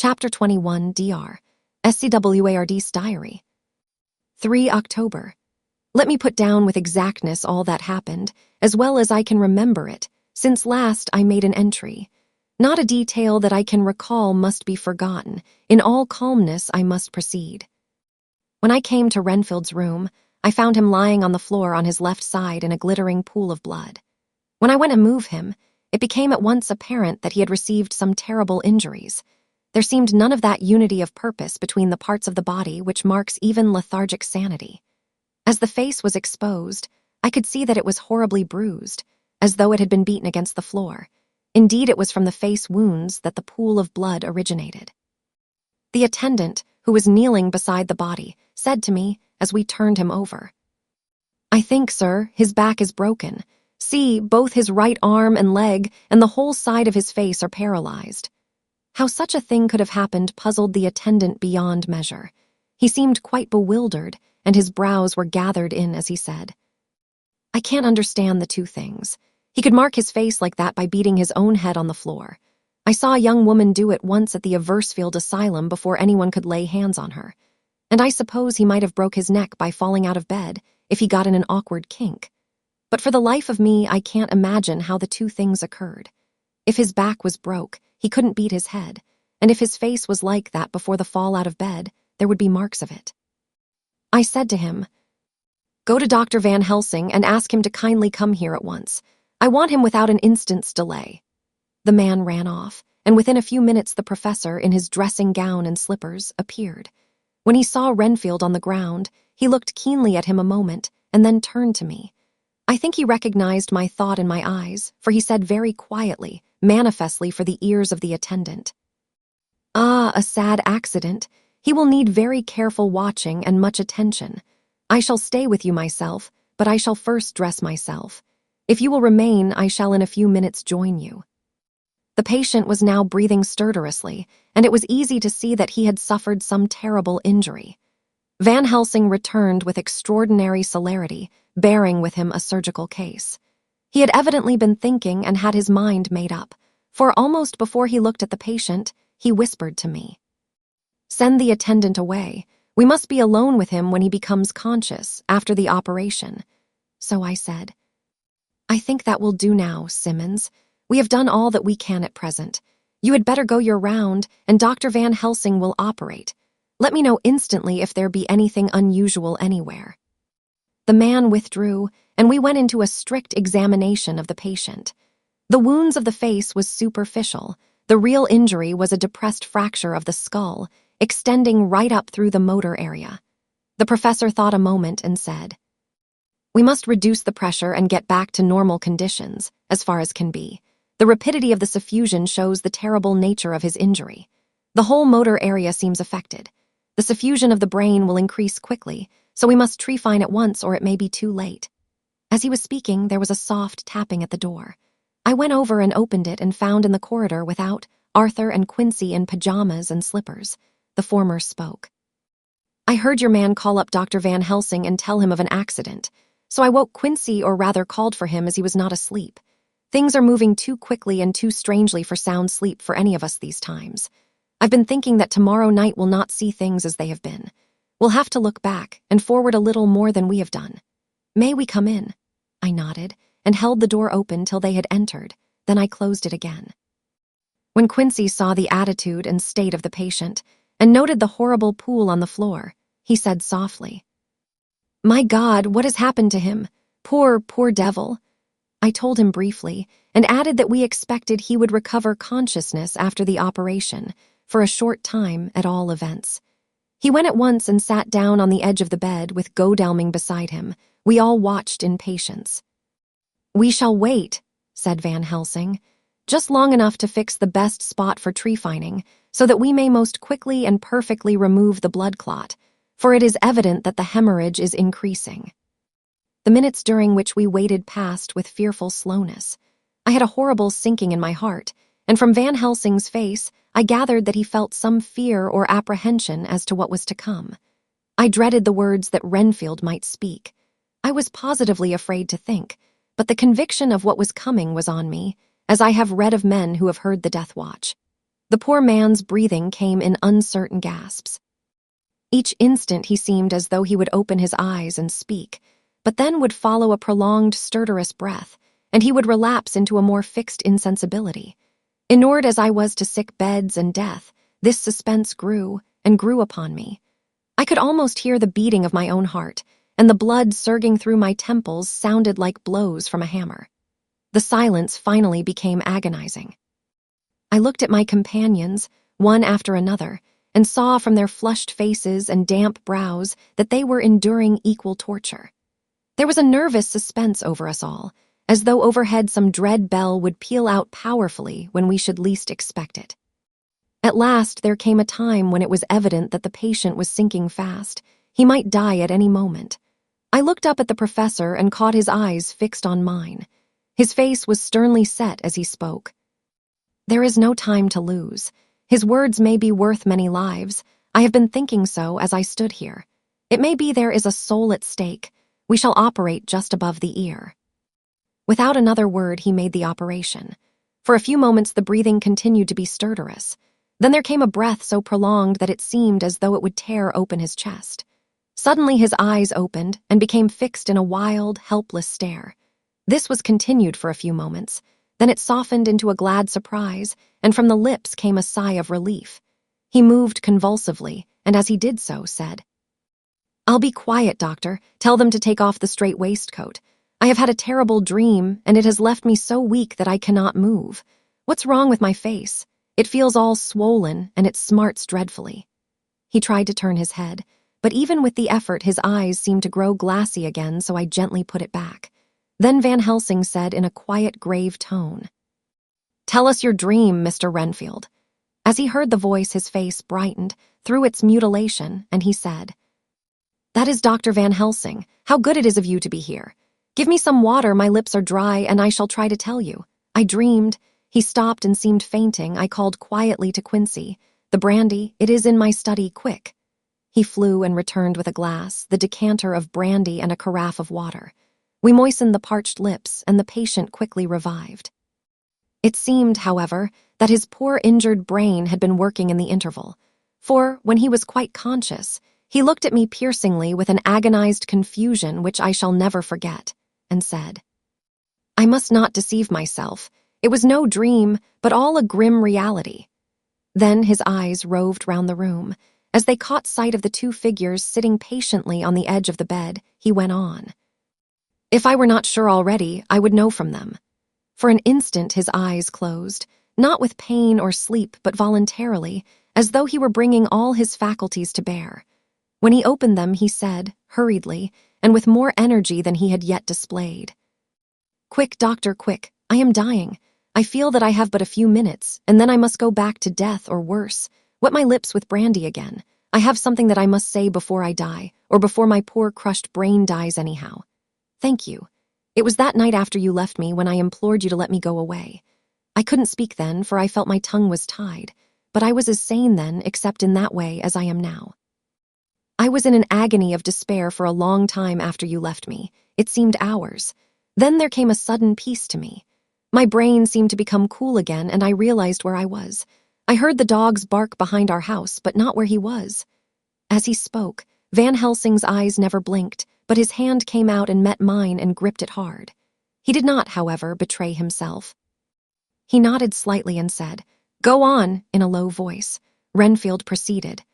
Chapter 21 Dr. SCWARD's Diary. 3 October. Let me put down with exactness all that happened, as well as I can remember it, since last I made an entry. Not a detail that I can recall must be forgotten. In all calmness I must proceed. When I came to Renfield's room, I found him lying on the floor on his left side in a glittering pool of blood. When I went to move him, it became at once apparent that he had received some terrible injuries. There seemed none of that unity of purpose between the parts of the body which marks even lethargic sanity. As the face was exposed, I could see that it was horribly bruised, as though it had been beaten against the floor. Indeed, it was from the face wounds that the pool of blood originated. The attendant, who was kneeling beside the body, said to me as we turned him over, "I think, sir, his back is broken. See, both his right arm and leg and the whole side of his face are paralyzed." How such a thing could have happened puzzled the attendant beyond measure. He seemed quite bewildered, and his brows were gathered in as he said, "I can't understand the two things. He could mark his face like that by beating his own head on the floor. I saw a young woman do it once at the Eversfield Asylum before anyone could lay hands on her. And I suppose he might have broke his neck by falling out of bed if he got in an awkward kink. But for the life of me, I can't imagine how the two things occurred. If his back was broke, he couldn't beat his head, and if his face was like that before the fall out of bed, there would be marks of it." I said to him, "Go to Dr. Van Helsing and ask him to kindly come here at once. I want him without an instant's delay." The man ran off, and within a few minutes the professor, in his dressing gown and slippers, appeared. When he saw Renfield on the ground, he looked keenly at him a moment and then turned to me. I think he recognized my thought in my eyes, for he said very quietly, manifestly for the ears of the attendant, "Ah, a sad accident. He will need very careful watching and much attention. I shall stay with you myself, but I shall first dress myself. If you will remain, I shall in a few minutes join you." The patient was now breathing stertorously, and it was easy to see that he had suffered some terrible injury. Van Helsing returned with extraordinary celerity, bearing with him a surgical case. He had evidently been thinking and had his mind made up, for almost before he looked at the patient, he whispered to me, "Send the attendant away. We must be alone with him when he becomes conscious, after the operation." So I said, "I think that will do now, Simmons. We have done all that we can at present. You had better go your round, and Dr. Van Helsing will operate. Let me know instantly if there be anything unusual anywhere." The man withdrew, and we went into a strict examination of the patient. The wounds of the face was superficial. The real injury was a depressed fracture of the skull, extending right up through the motor area. The professor thought a moment and said, "We must reduce the pressure and get back to normal conditions, as far as can be. The rapidity of the suffusion shows the terrible nature of his injury. The whole motor area seems affected. The suffusion of the brain will increase quickly, so we must trephine at once or it may be too late." As he was speaking, there was a soft tapping at the door. I went over and opened it and found in the corridor without Arthur and Quincy in pajamas and slippers. The former spoke. "I heard your man call up Dr. Van Helsing and tell him of an accident, so I woke Quincy, or rather called for him, as he was not asleep. Things are moving too quickly and too strangely for sound sleep for any of us these times. I've been thinking that tomorrow night will not see things as they have been. We'll have to look back and forward a little more than we have done. May we come in?" I nodded and held the door open till they had entered, then I closed it again. When Quincy saw the attitude and state of the patient and noted the horrible pool on the floor, he said softly, "My God, what has happened to him? Poor, poor devil." I told him briefly and added that we expected he would recover consciousness after the operation, for a short time at all events. He went at once and sat down on the edge of the bed with Godalming beside him. We all watched in patience. "We shall wait," said Van Helsing, "just long enough to fix the best spot for trephining, so that we may most quickly and perfectly remove the blood clot, for it is evident that the hemorrhage is increasing." The minutes during which we waited passed with fearful slowness. I had a horrible sinking in my heart, and from Van Helsing's face, I gathered that he felt some fear or apprehension as to what was to come. I dreaded the words that Renfield might speak. I was positively afraid to think, but the conviction of what was coming was on me, as I have read of men who have heard the death watch. The poor man's breathing came in uncertain gasps. Each instant he seemed as though he would open his eyes and speak, but then would follow a prolonged, stertorous breath, and he would relapse into a more fixed insensibility. Inured as I was to sick beds and death, this suspense grew and grew upon me. I could almost hear the beating of my own heart, and the blood surging through my temples sounded like blows from a hammer. The silence finally became agonizing. I looked at my companions, one after another, and saw from their flushed faces and damp brows that they were enduring equal torture. There was a nervous suspense over us all, as though overhead some dread bell would peal out powerfully when we should least expect it. At last there came a time when it was evident that the patient was sinking fast. He might die at any moment. I looked up at the professor and caught his eyes fixed on mine. His face was sternly set as he spoke. "There is no time to lose. His words may be worth many lives. I have been thinking so as I stood here. It may be there is a soul at stake. We shall operate just above the ear." Without another word, he made the operation. For a few moments the breathing continued to be stertorous. Then there came a breath so prolonged that it seemed as though it would tear open his chest. Suddenly his eyes opened and became fixed in a wild, helpless stare. This was continued for a few moments. Then it softened into a glad surprise, and from the lips came a sigh of relief. He moved convulsively, and as he did so, said, "I'll be quiet, doctor. Tell them to take off the straight waistcoat. I have had a terrible dream, and it has left me so weak that I cannot move. What's wrong with my face? It feels all swollen, and it smarts dreadfully." He tried to turn his head, but even with the effort his eyes seemed to grow glassy again, so I gently put it back. Then Van Helsing said in a quiet, grave tone, "Tell us your dream, Mr. Renfield." As he heard the voice, his face brightened through its mutilation, and he said, "That is Dr. Van Helsing. How good it is of you to be here. Give me some water, my lips are dry, and I shall try to tell you. I dreamed—" He stopped and seemed fainting. I called quietly to Quincy, "The brandy, it is in my study, quick." He flew and returned with a glass, the decanter of brandy and a carafe of water. We moistened the parched lips, and the patient quickly revived. It seemed, however, that his poor injured brain had been working in the interval, for, when he was quite conscious, he looked at me piercingly with an agonized confusion which I shall never forget, and said, "I must not deceive myself. It was no dream, but all a grim reality." Then his eyes roved round the room. As they caught sight of the two figures sitting patiently on the edge of the bed, he went on, "If I were not sure already, I would know from them." For an instant his eyes closed, not with pain or sleep, but voluntarily, as though he were bringing all his faculties to bear. When he opened them, he said, hurriedly, and with more energy than he had yet displayed, "Quick, doctor, quick. I am dying. I feel that I have but a few minutes, and then I must go back to death or worse. Wet my lips with brandy again. I have something that I must say before I die, or before my poor crushed brain dies anyhow. Thank you. It was that night after you left me when I implored you to let me go away. I couldn't speak then, for I felt my tongue was tied, but I was as sane then, except in that way, as I am now. I was in an agony of despair for a long time after you left me. It seemed hours. Then there came a sudden peace to me. My brain seemed to become cool again, and I realized where I was. I heard the dogs bark behind our house, but not where he was." As he spoke, Van Helsing's eyes never blinked, but his hand came out and met mine and gripped it hard. He did not, however, betray himself. He nodded slightly and said, "Go on," in a low voice. Renfield proceeded.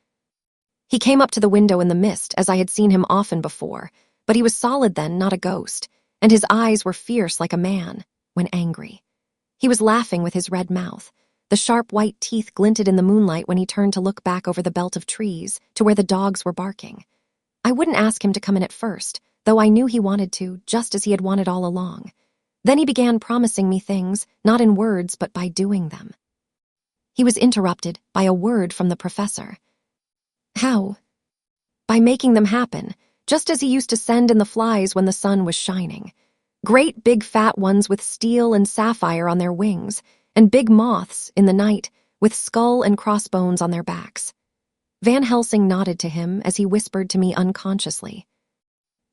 "He came up to the window in the mist, as I had seen him often before, but he was solid then, not a ghost, and his eyes were fierce like a man, when angry. He was laughing with his red mouth. The sharp white teeth glinted in the moonlight when he turned to look back over the belt of trees to where the dogs were barking. I wouldn't ask him to come in at first, though I knew he wanted to, just as he had wanted all along. Then he began promising me things, not in words, but by doing them." He was interrupted by a word from the professor. "How?" "By making them happen, just as he used to send in the flies when the sun was shining. Great big fat ones with steel and sapphire on their wings, and big moths, in the night, with skull and crossbones on their backs." Van Helsing nodded to him as he whispered to me unconsciously,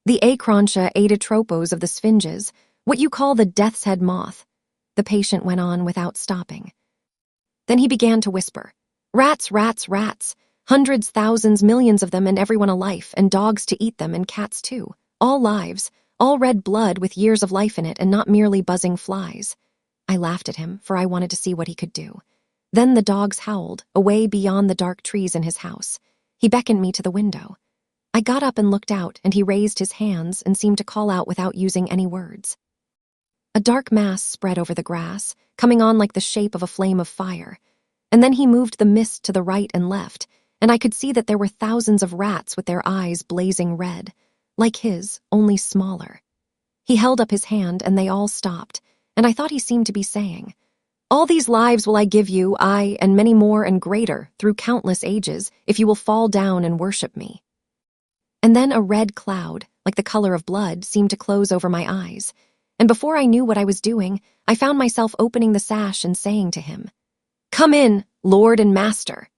"The Acrontia aedatropos of the sphinges, what you call the death's head moth." The patient went on without stopping. Then he began to whisper, "Rats, rats, rats. Hundreds, thousands, millions of them, and everyone a life, and dogs to eat them, and cats too. All lives, all red blood with years of life in it, and not merely buzzing flies." I laughed at him, for I wanted to see what he could do. Then the dogs howled, away beyond the dark trees in his house. He beckoned me to the window. I got up and looked out, and he raised his hands and seemed to call out without using any words. A dark mass spread over the grass, coming on like the shape of a flame of fire. And then he moved the mist to the right and left, and I could see that there were thousands of rats with their eyes blazing red, like his, only smaller. He held up his hand, and they all stopped, and I thought he seemed to be saying, "All these lives will I give you, I, and many more and greater, through countless ages, if you will fall down and worship me." And then a red cloud, like the color of blood, seemed to close over my eyes, and before I knew what I was doing, I found myself opening the sash and saying to him, "Come in, Lord and Master."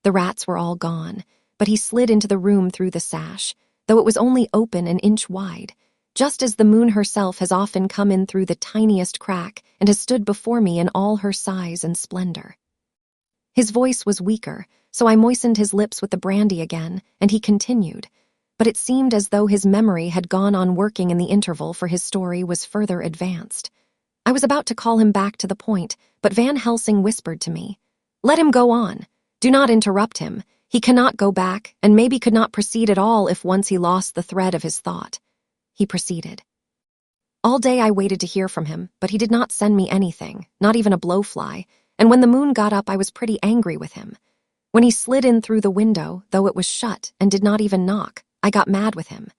The rats were all gone, but he slid into the room through the sash, though it was only open an inch wide, just as the moon herself has often come in through the tiniest crack and has stood before me in all her size and splendor. His voice was weaker, so I moistened his lips with the brandy again, and he continued, but it seemed as though his memory had gone on working in the interval, for his story was further advanced. I was about to call him back to the point, but Van Helsing whispered to me, "Let him go on. Do not interrupt him. He cannot go back, and maybe could not proceed at all if once he lost the thread of his thought." He proceeded. "All day I waited to hear from him, but he did not send me anything, not even a blowfly, and when the moon got up I was pretty angry with him. When he slid in through the window, though it was shut, and did not even knock, I got mad with him.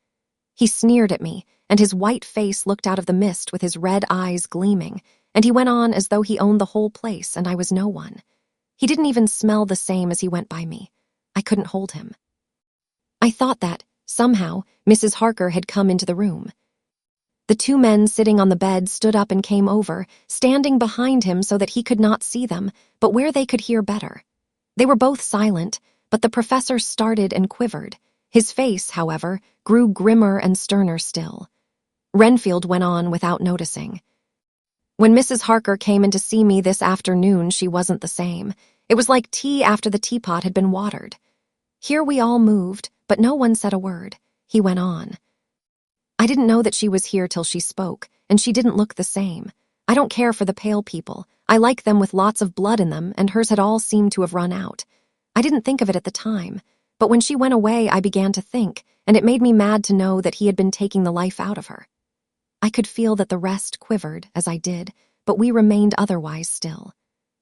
He sneered at me, and his white face looked out of the mist with his red eyes gleaming, and he went on as though he owned the whole place and I was no one. He didn't even smell the same as he went by me. I couldn't hold him. I thought that, somehow, Mrs. Harker had come into the room. The two men sitting on the bed stood up and came over, standing behind him so that he could not see them, but where they could hear better. They were both silent, but the professor started and quivered. His face, however, grew grimmer and sterner still. Renfield went on without noticing. "When Mrs. Harker came in to see me this afternoon, she wasn't the same. It was like tea after the teapot had been watered. Here we all moved, but no one said a word." He went on. "I didn't know that she was here till she spoke, and she didn't look the same. I don't care for the pale people. I like them with lots of blood in them, and hers had all seemed to have run out. I didn't think of it at the time, but when she went away I began to think, and it made me mad to know that he had been taking the life out of her." I could feel that the rest quivered, as I did, but we remained otherwise still.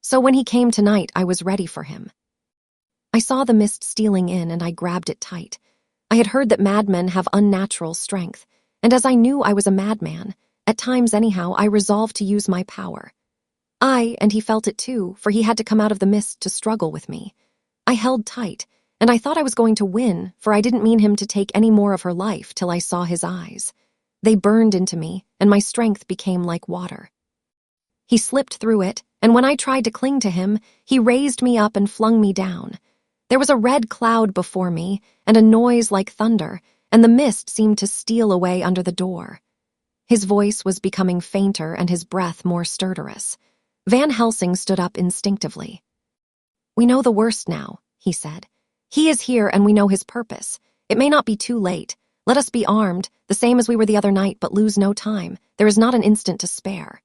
So when he came tonight, I was ready for him. I saw the mist stealing in, and I grabbed it tight. I had heard that madmen have unnatural strength, and as I knew I was a madman, at times anyhow, I resolved to use my power. And he felt it too, for he had to come out of the mist to struggle with me. I held tight, and I thought I was going to win, for I didn't mean him to take any more of her life till I saw his eyes. They burned into me, and my strength became like water. He slipped through it, and when I tried to cling to him, he raised me up and flung me down. There was a red cloud before me, and a noise like thunder, and the mist seemed to steal away under the door. His voice was becoming fainter and his breath more stertorous. Van Helsing stood up instinctively. "We know the worst now," he said. "He is here, and we know his purpose. It may not be too late. Let us be armed, the same as we were the other night, but lose no time. There is not an instant to spare."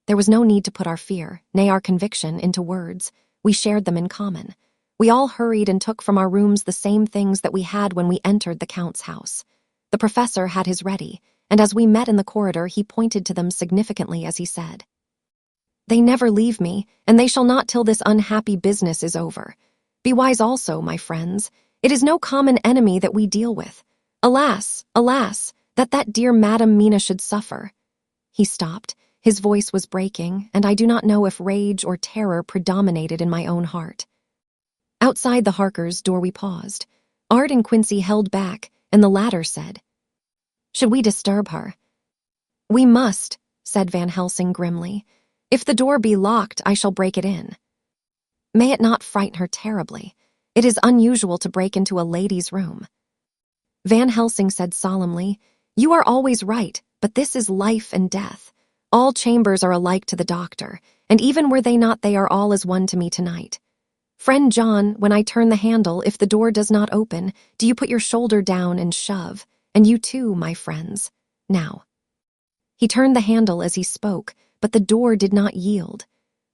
There was no need to put our fear, nay our conviction, into words. We shared them in common. We all hurried and took from our rooms the same things that we had when we entered the Count's house. The professor had his ready, and as we met in the corridor he pointed to them significantly as he said, "They never leave me, and they shall not till this unhappy business is over. Be wise also, my friends. It is no common enemy that we deal with. Alas, alas, that dear Madam Mina should suffer." He stopped. His voice was breaking, and I do not know if rage or terror predominated in my own heart. Outside the Harkers' door we paused. Art and Quincy held back, and the latter said, "Should we disturb her?" "We must," said Van Helsing grimly. "If the door be locked, I shall break it in." "May it not frighten her terribly. It is unusual to break into a lady's room." Van Helsing said solemnly, "You are always right, but this is life and death. All chambers are alike to the doctor, and even were they not, they are all as one to me tonight. Friend John, when I turn the handle, if the door does not open, do you put your shoulder down and shove, and you too, my friends. Now." He turned the handle as he spoke, but the door did not yield.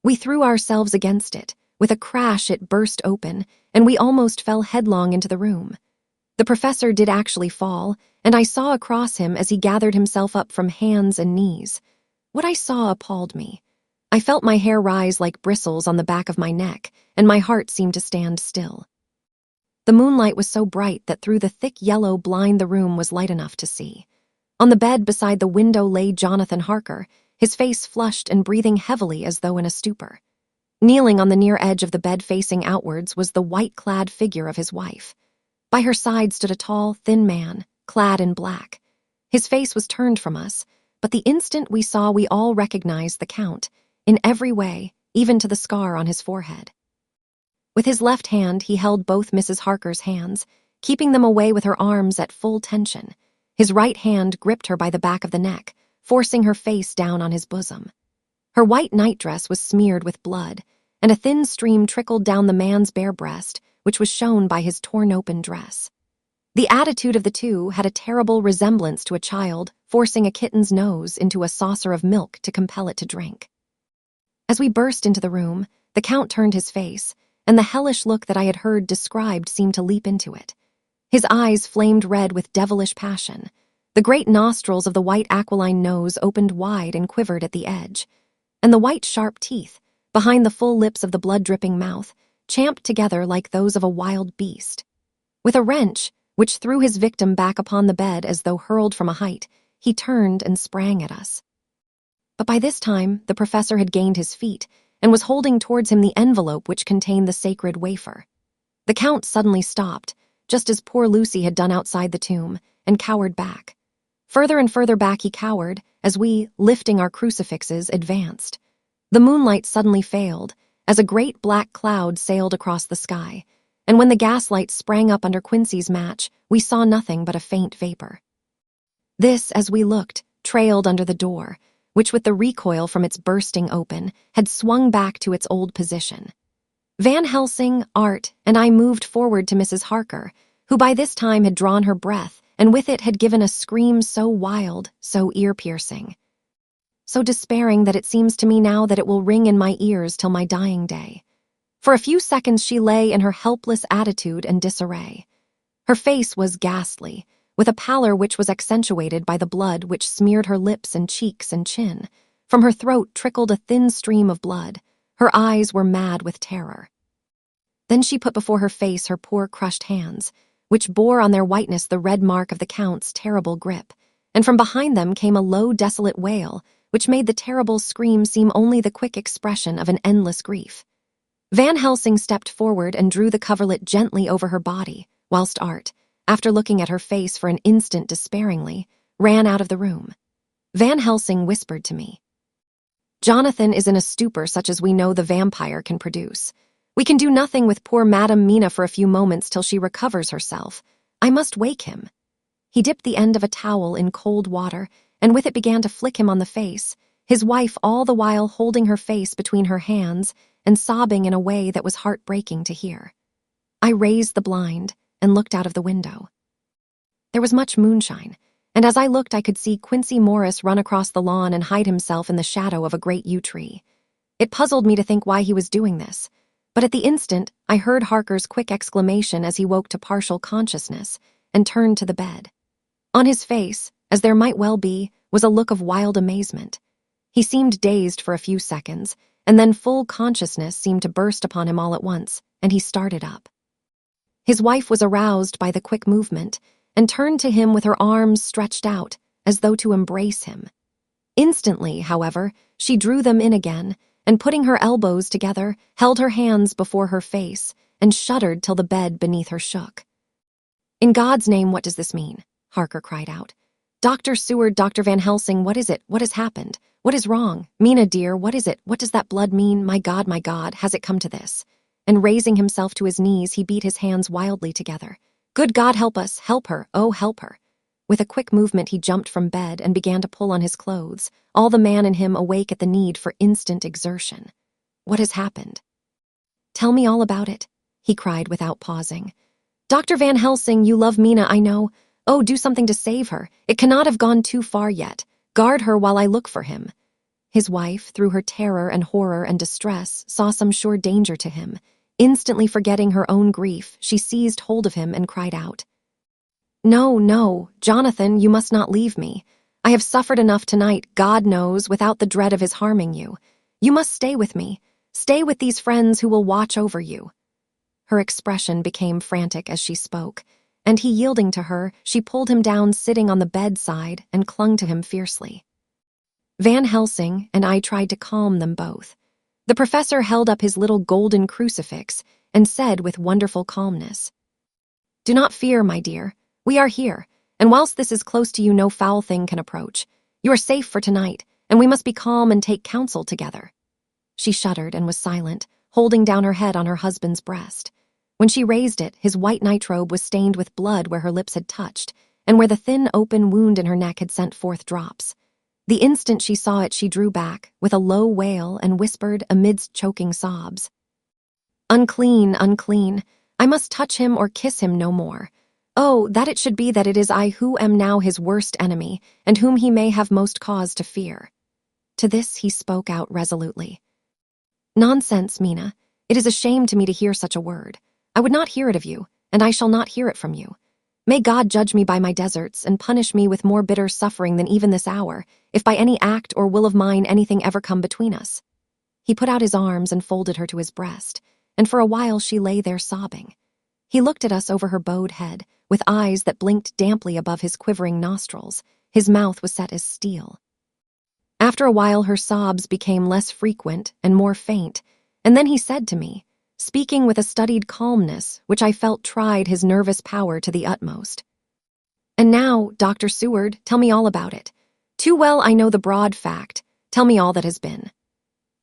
We threw ourselves against it. With a crash, it burst open, and we almost fell headlong into the room. The professor did actually fall, and I saw across him as he gathered himself up from hands and knees. What I saw appalled me. I felt my hair rise like bristles on the back of my neck, and my heart seemed to stand still. The moonlight was so bright that through the thick yellow blind the room was light enough to see. On the bed beside the window lay Jonathan Harker, his face flushed and breathing heavily as though in a stupor. Kneeling on the near edge of the bed facing outwards was the white-clad figure of his wife. By her side stood a tall, thin man, clad in black. His face was turned from us, but the instant we saw, we all recognized the Count, in every way, even to the scar on his forehead. With his left hand, he held both Mrs. Harker's hands, keeping them away with her arms at full tension. His right hand gripped her by the back of the neck, forcing her face down on his bosom. Her white nightdress was smeared with blood, and a thin stream trickled down the man's bare breast, which was shown by his torn-open dress. The attitude of the two had a terrible resemblance to a child forcing a kitten's nose into a saucer of milk to compel it to drink. As we burst into the room, the Count turned his face, and the hellish look that I had heard described seemed to leap into it. His eyes flamed red with devilish passion. The great nostrils of the white aquiline nose opened wide and quivered at the edge, and the white sharp teeth, behind the full lips of the blood-dripping mouth, champed together like those of a wild beast. With a wrench, which threw his victim back upon the bed as though hurled from a height, he turned and sprang at us. But by this time, the professor had gained his feet and was holding towards him the envelope which contained the sacred wafer. The Count suddenly stopped, just as poor Lucy had done outside the tomb, and cowered back. Further and further back he cowered, as we, lifting our crucifixes, advanced. The moonlight suddenly failed, as a great black cloud sailed across the sky, and when the gaslight sprang up under Quincy's match, we saw nothing but a faint vapor. This, as we looked, trailed under the door, which with the recoil from its bursting open, had swung back to its old position. Van Helsing, Art, and I moved forward to Mrs. Harker, who by this time had drawn her breath, and with it had given a scream so wild, so ear-piercing, so despairing that it seems to me now that it will ring in my ears till my dying day. For a few seconds she lay in her helpless attitude and disarray. Her face was ghastly, with a pallor which was accentuated by the blood which smeared her lips and cheeks and chin. From her throat trickled a thin stream of blood. Her eyes were mad with terror. Then she put before her face her poor crushed hands, which bore on their whiteness the red mark of the Count's terrible grip, and from behind them came a low, desolate wail, which made the terrible scream seem only the quick expression of an endless grief. Van Helsing stepped forward and drew the coverlet gently over her body, whilst Art, after looking at her face for an instant despairingly, ran out of the room. Van Helsing whispered to me, "Jonathan is in a stupor such as we know the vampire can produce. We can do nothing with poor Madame Mina for a few moments till she recovers herself. I must wake him." He dipped the end of a towel in cold water, and with it began to flick him on the face, his wife all the while holding her face between her hands and sobbing in a way that was heartbreaking to hear. I raised the blind and looked out of the window. There was much moonshine, and as I looked I could see Quincy Morris run across the lawn and hide himself in the shadow of a great yew tree. It puzzled me to think why he was doing this, but at the instant I heard Harker's quick exclamation as he woke to partial consciousness and turned to the bed. On his face, as there might well be, was a look of wild amazement. He seemed dazed for a few seconds, and then full consciousness seemed to burst upon him all at once, and he started up. His wife was aroused by the quick movement, and turned to him with her arms stretched out, as though to embrace him. Instantly, however, she drew them in again, and putting her elbows together, held her hands before her face, and shuddered till the bed beneath her shook. "In God's name, what does this mean?" Harker cried out. "Dr. Seward, Dr. Van Helsing, what is it? What has happened? What is wrong? Mina, dear, what is it? What does that blood mean? My God, has it come to this?" And raising himself to his knees, he beat his hands wildly together. "Good God, help us! Help her! Oh, help her!" With a quick movement he jumped from bed and began to pull on his clothes, all the man in him awake at the need for instant exertion. What has happened? Tell me all about it, he cried without pausing. Dr. Van Helsing, you love Mina, I know. Oh, do something to save her. It cannot have gone too far yet. Guard her while I look for him. His wife, through her terror and horror and distress, saw some sure danger to him. Instantly forgetting her own grief, she seized hold of him and cried out. No, no, Jonathan, you must not leave me. I have suffered enough tonight, God knows, without the dread of his harming you. You must stay with me. Stay with these friends who will watch over you. Her expression became frantic as she spoke, and he yielding to her, she pulled him down sitting on the bedside and clung to him fiercely. Van Helsing and I tried to calm them both. The professor held up his little golden crucifix and said with wonderful calmness, Do not fear, my dear. We are here, and whilst this is close to you, no foul thing can approach. You are safe for tonight, and we must be calm and take counsel together. She shuddered and was silent, holding down her head on her husband's breast. When she raised it, his white nightrobe was stained with blood where her lips had touched, and where the thin open wound in her neck had sent forth drops. The instant she saw it, she drew back, with a low wail, and whispered amidst choking sobs, Unclean, unclean. I must touch him or kiss him no more. Oh, that it should be that it is I who am now his worst enemy, and whom he may have most cause to fear. To this he spoke out resolutely. Nonsense, Mina. It is a shame to me to hear such a word. I would not hear it of you, and I shall not hear it from you. May God judge me by my deserts and punish me with more bitter suffering than even this hour, if by any act or will of mine anything ever come between us. He put out his arms and folded her to his breast, and for a while she lay there sobbing. He looked at us over her bowed head, with eyes that blinked damply above his quivering nostrils. His mouth was set as steel. After a while her sobs became less frequent and more faint, and then he said to me, speaking with a studied calmness which I felt tried his nervous power to the utmost. And now, Dr. Seward, tell me all about it. Too well I know the broad fact. Tell me all that has been.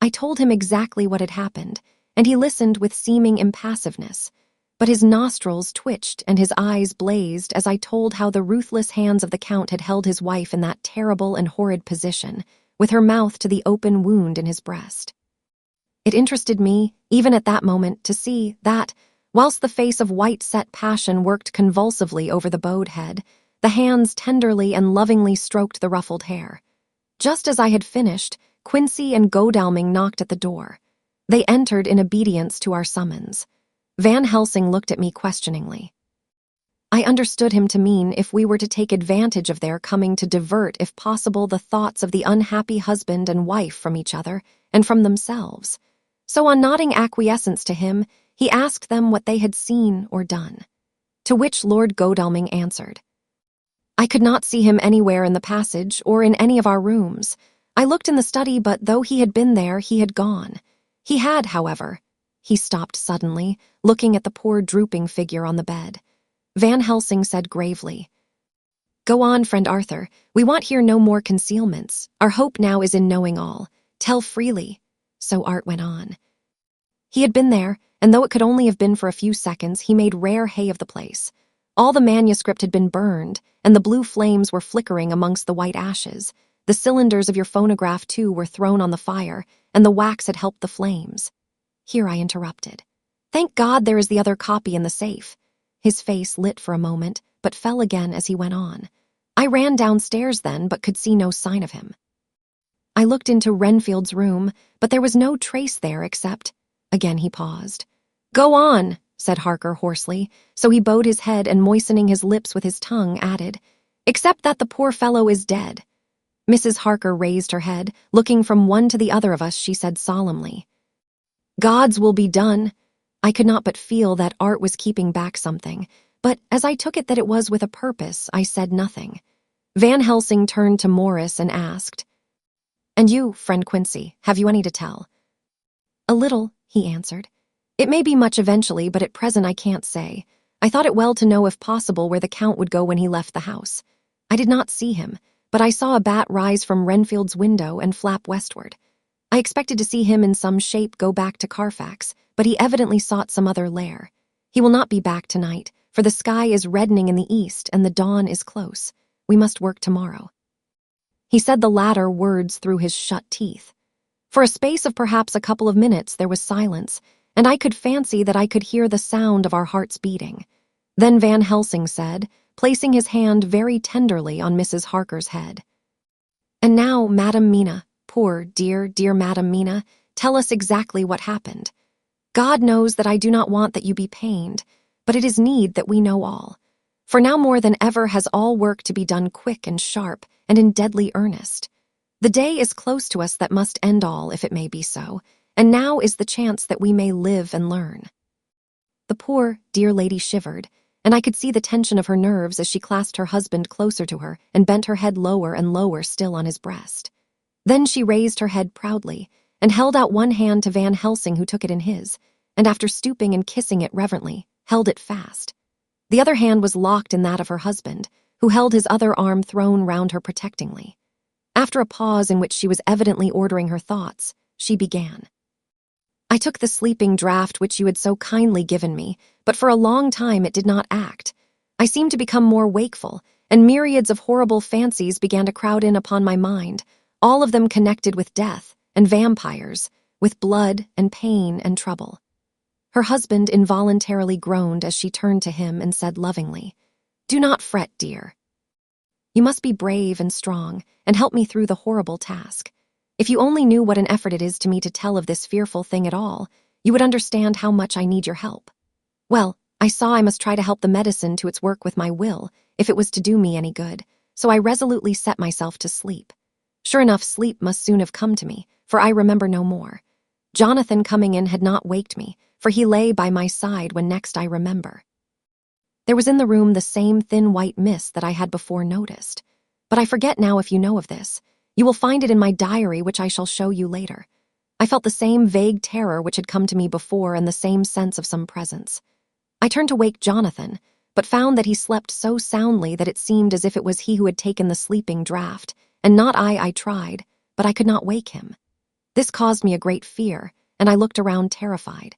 I told him exactly what had happened, and he listened with seeming impassiveness, but his nostrils twitched and his eyes blazed as I told how the ruthless hands of the Count had held his wife in that terrible and horrid position, with her mouth to the open wound in his breast. It interested me, even at that moment, to see that, whilst the face of white-set passion worked convulsively over the bowed head, the hands tenderly and lovingly stroked the ruffled hair. Just as I had finished, Quincy and Godalming knocked at the door. They entered in obedience to our summons. Van Helsing looked at me questioningly. I understood him to mean if we were to take advantage of their coming to divert, if possible, the thoughts of the unhappy husband and wife from each other and from themselves. So on nodding acquiescence to him, he asked them what they had seen or done. To which Lord Godalming answered, I could not see him anywhere in the passage or in any of our rooms. I looked in the study, but though he had been there, he had gone. He had, however. He stopped suddenly, looking at the poor drooping figure on the bed. Van Helsing said gravely, Go on, friend Arthur. We want here no more concealments. Our hope now is in knowing all. Tell freely. So Art went on. He had been there, and though it could only have been for a few seconds, he made rare hay of the place. All the manuscript had been burned, and the blue flames were flickering amongst the white ashes. The cylinders of your phonograph, too, were thrown on the fire, and the wax had helped the flames. Here I interrupted. Thank God there is the other copy in the safe. His face lit for a moment, but fell again as he went on. I ran downstairs then, but could see no sign of him. I looked into Renfield's room, but there was no trace there except— Again he paused. Go on, said Harker hoarsely, so he bowed his head and moistening his lips with his tongue added, Except that the poor fellow is dead. Mrs. Harker raised her head. Looking from one to the other of us, she said solemnly, God's will be done. I could not but feel that Art was keeping back something, but as I took it that it was with a purpose, I said nothing. Van Helsing turned to Morris and asked, And you, friend Quincy, have you any to tell? A little, he answered. It may be much eventually, but at present I can't say. I thought it well to know if possible where the Count would go when he left the house. I did not see him, but I saw a bat rise from Renfield's window and flap westward. I expected to see him in some shape go back to Carfax, but he evidently sought some other lair. He will not be back tonight, for the sky is reddening in the east and the dawn is close. We must work tomorrow. He said the latter words through his shut teeth. For a space of perhaps a couple of minutes there was silence, and I could fancy that I could hear the sound of our hearts beating. Then Van Helsing said, placing his hand very tenderly on Mrs. Harker's head, "And now, Madam Mina, poor, dear, dear Madam Mina, tell us exactly what happened. God knows that I do not want that you be pained, but it is need that we know all. For now more than ever has all work to be done quick and sharp and in deadly earnest. The day is close to us that must end all, if it may be so, and now is the chance that we may live and learn." The poor, dear lady shivered, and I could see the tension of her nerves as she clasped her husband closer to her and bent her head lower and lower still on his breast. Then she raised her head proudly and held out one hand to Van Helsing, who took it in his, and after stooping and kissing it reverently, held it fast. The other hand was locked in that of her husband, who held his other arm thrown round her protectingly. After a pause in which she was evidently ordering her thoughts, she began. "I took the sleeping draught which you had so kindly given me, but for a long time it did not act. I seemed to become more wakeful, and myriads of horrible fancies began to crowd in upon my mind, all of them connected with death and vampires, with blood and pain and trouble." Her husband involuntarily groaned as she turned to him and said lovingly, "Do not fret, dear. You must be brave and strong, and help me through the horrible task. If you only knew what an effort it is to me to tell of this fearful thing at all, you would understand how much I need your help." Well, I saw I must try to help the medicine to its work with my will, if it was to do me any good, so I resolutely set myself to sleep. Sure enough, sleep must soon have come to me, for I remember no more. Jonathan coming in had not waked me, for he lay by my side when next I remember. There was in the room the same thin white mist that I had before noticed. But I forget now if you know of this. You will find it in my diary, which I shall show you later. I felt the same vague terror which had come to me before and the same sense of some presence. I turned to wake Jonathan, but found that he slept so soundly that it seemed as if it was he who had taken the sleeping draught, and not I. I tried, but I could not wake him. This caused me a great fear, and I looked around terrified.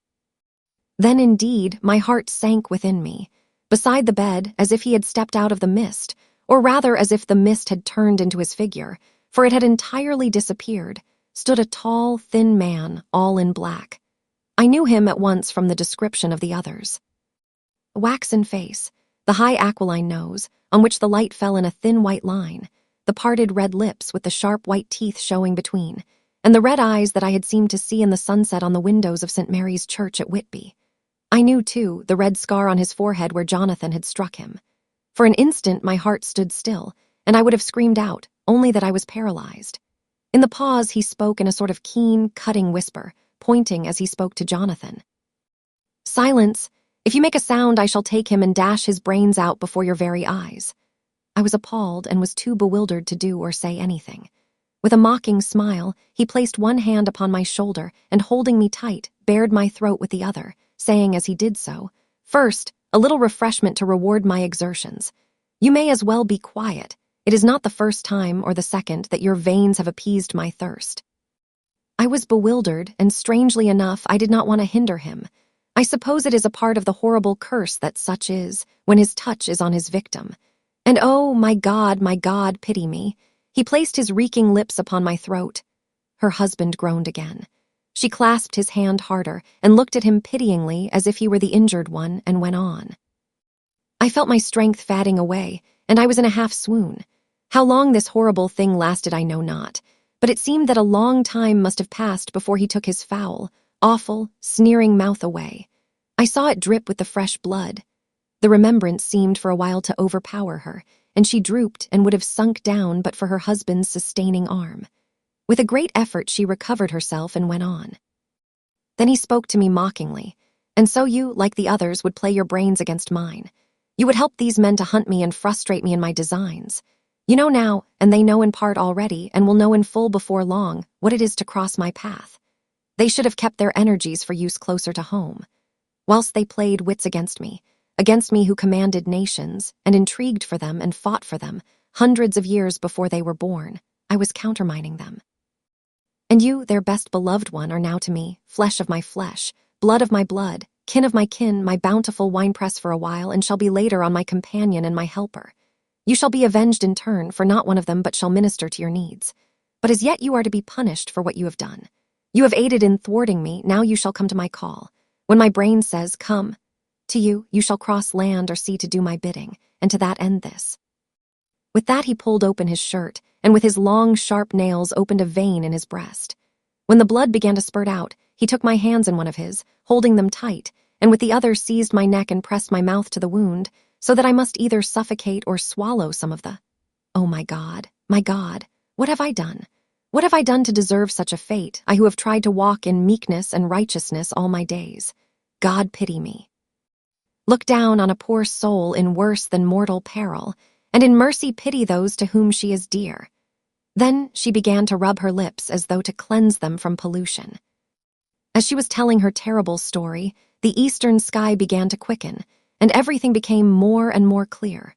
Then indeed my heart sank within me. Beside the bed, as if he had stepped out of the mist, or rather as if the mist had turned into his figure, for it had entirely disappeared, stood a tall, thin man, all in black. I knew him at once from the description of the others. A waxen face, the high aquiline nose, on which the light fell in a thin white line, the parted red lips with the sharp white teeth showing between, and the red eyes that I had seemed to see in the sunset on the windows of St. Mary's Church at Whitby. I knew, too, the red scar on his forehead where Jonathan had struck him. For an instant my heart stood still, and I would have screamed out, only that I was paralyzed. In the pause he spoke in a sort of keen, cutting whisper, pointing as he spoke to Jonathan. "Silence! If you make a sound I shall take him and dash his brains out before your very eyes." I was appalled and was too bewildered to do or say anything. With a mocking smile, he placed one hand upon my shoulder and, holding me tight, bared my throat with the other, saying as he did so, "First, a little refreshment to reward my exertions. You may as well be quiet. It is not the first time or the second that your veins have appeased my thirst." I was bewildered, and strangely enough, I did not want to hinder him. I suppose it is a part of the horrible curse that such is, when his touch is on his victim. And oh, my God, pity me. He placed his reeking lips upon my throat. Her husband groaned again. She clasped his hand harder and looked at him pityingly as if he were the injured one, and went on. I felt my strength fading away, and I was in a half-swoon. How long this horrible thing lasted I know not, but it seemed that a long time must have passed before he took his foul, awful, sneering mouth away. I saw it drip with the fresh blood. The remembrance seemed for a while to overpower her, and she drooped and would have sunk down but for her husband's sustaining arm. With a great effort she recovered herself and went on. Then he spoke to me mockingly. "And so you, like the others, would play your brains against mine. You would help these men to hunt me and frustrate me in my designs. You know now, and they know in part already, and will know in full before long, what it is to cross my path. They should have kept their energies for use closer to home. Whilst they played wits against me who commanded nations, and intrigued for them and fought for them, hundreds of years before they were born, I was countermining them. And you, their best beloved one, are now to me, flesh of my flesh, blood of my blood, kin of my kin, my bountiful winepress for a while, and shall be later on my companion and my helper. You shall be avenged in turn, for not one of them but shall minister to your needs. But as yet you are to be punished for what you have done. You have aided in thwarting me, now you shall come to my call. When my brain says, come, to you, you shall cross land or sea to do my bidding, and to that end this. With that he pulled open his shirt, and with his long, sharp nails opened a vein in his breast. When the blood began to spurt out, he took my hands in one of his, holding them tight, and with the other seized my neck and pressed my mouth to the wound, so that I must either suffocate or swallow some of the— Oh, my God, what have I done? What have I done to deserve such a fate, I who have tried to walk in meekness and righteousness all my days? God pity me. Look down on a poor soul in worse than mortal peril, and in mercy pity those to whom she is dear. Then she began to rub her lips as though to cleanse them from pollution. As she was telling her terrible story, the eastern sky began to quicken, and everything became more and more clear.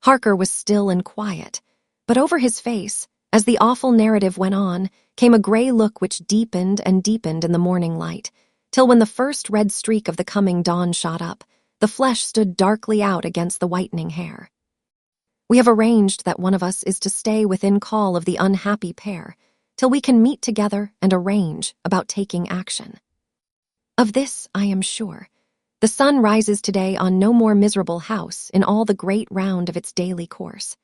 Harker was still and quiet, but over his face, as the awful narrative went on, came a gray look which deepened and deepened in the morning light, till when the first red streak of the coming dawn shot up, the flesh stood darkly out against the whitening hair. We have arranged that one of us is to stay within call of the unhappy pair, till we can meet together and arrange about taking action. Of this I am sure. The sun rises today on no more miserable house in all the great round of its daily course.